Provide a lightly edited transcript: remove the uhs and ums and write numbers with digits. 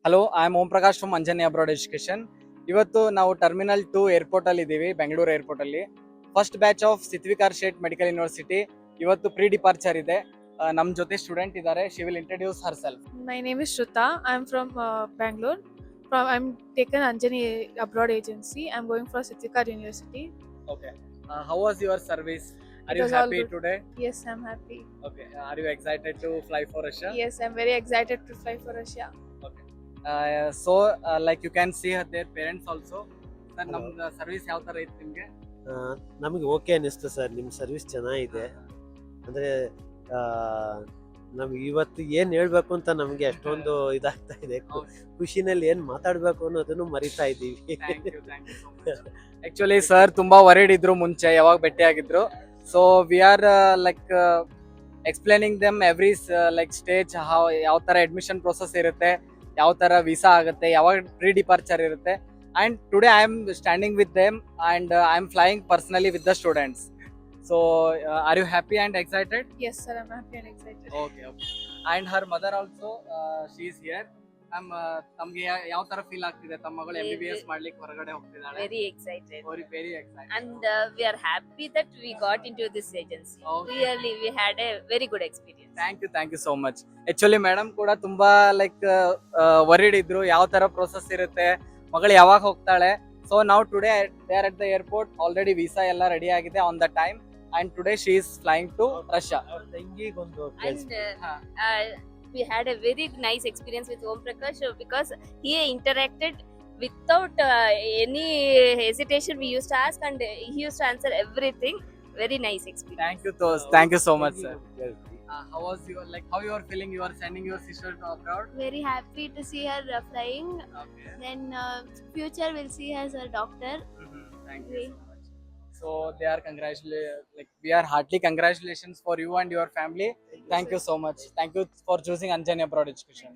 Hello, I am Om Prakash from Anjani abroad education. ಇವತ್ತು ನಾವು terminal 2 airport ಅಲ್ಲಿ ಇದ್ದೀವಿ, ಬೆಂಗಳೂರು ಏರ್ಪೋರ್ಟ್ ಅಲ್ಲಿ. ಫಸ್ಟ್ ಬ್ಯಾಚ್ ಆಫ್ ಸಿದ್ವಿಕಾರ್ ಶೇಟ್ ಮೆಡಿಕಲ್ ಯೂನಿವರ್ಸಿಟಿ ಇವತ್ತು ಪ್ರೀ ಡಿಪಾರ್ಚರ್ ಇದೆ. ನಮ್ಮ ಜೊತೆ ಸ್ಟೂಡೆಂಟ್ ಇದ್ದಾರೆ. She will introduce herself. My name is Shruta. I'm from Bangalore. I'm taken Anjani Abroad Agency. I'm going for Siddhikar University. Okay, how was your service? Are It you was all happy good. Today? Yes, I'm happy. Okay, are you excited to fly for Russia? Yes, I'm very excited to fly for Russia. So like you can see their parents also. Sir, ನಮ್ಮ service ಯಾವ ತರ ಇತ್ತು ನಿಮಗೆ? ನಮಗೆ okay ಅನ್ನಿಸ್ತು sir, ನಿಮ್ಮ service ಚೆನ್ನಾಗಿದೆ. ಅಂದರೆ ನಮ್ಗೆ ಇವತ್ತು ಏನು ಹೇಳ್ಬೇಕು ಅಂತ ನಮಗೆ ಅಷ್ಟೊಂದು ಇದಾಗ್ತಾ ಇದೆ. ಖುಷಿನಲ್ಲಿ ಏನು ಮಾತಾಡಬೇಕು ಅನ್ನೋದನ್ನು ಮರಿತಾ ಇದ್ದೀವಿ. ಆಕ್ಚುಲಿ ಸರ್ ತುಂಬಾ ವರಿಡ್ ಇದ್ರು ಮುಂಚೆ, ಯಾವಾಗ ಭೇಟಿ ಆಗಿದ್ರು. So we are like explaining them every like stage, ಯಾವ ತರ ಅಡ್ಮಿಷನ್ ಪ್ರೊಸೆಸ್ ಇರುತ್ತೆ, ಯಾವ ತರ ವೀಸಾ ಆಗುತ್ತೆ, ಯಾವಾಗ ಪ್ರೀ ಡಿಪಾರ್ಚರ್ ಇರುತ್ತೆ. And today I am standing with them and I am flying personally with the students. So are you happy and excited? Yes, sir, I'm happy and excited. Okay, okay. And her mother also, she is here. ತಮ್ಗೆ ಯಾವ ತರ feel ಆಗ್ತಿದೆ? ತಮ್ಮ ಮಗಳು MBBS ಮಾಡ್ಲಿಕ್ಕೆ ಹೊರಗಡೆ ಹೋಗ್ತಿದ್ದಾಳೆ. Very excited. Very excited. And we are happy that we got into this agency. Okay. Really, we had a very good experience. Thank you so much. Actually madam ಕೂಡ ತುಂಬಾ ಲೈಕ್ ವರಿಡ್ ಇದ್ರು, ಯಾವ ತರ process ಇರುತ್ತೆ, ಮಗಳು ಯಾವಾಗ ಹೋಗ್ತಾಳೆ. So ನಾವು today they are at the airport. Already visa ಎಲ್ಲ ರೆಡಿ ಆಗಿದೆ on the time. And today she is flying to Russia. ಅವ್ರ ತಂಗಿಗೊಂದು And we had a very nice experience with Om Prakash because he interacted without any hesitation. We used to ask and he used to answer everything. Very nice experience. Thank you so much sir. How was your, like, how you are feeling? You are sending your sister to abroad? Very happy to see her flying. Okay. Then future will see her as a doctor. Thank you so much. So they are like we are heartily congratulations for you and your family. Thank you so much. Thank you for choosing Anjani Abroad Education.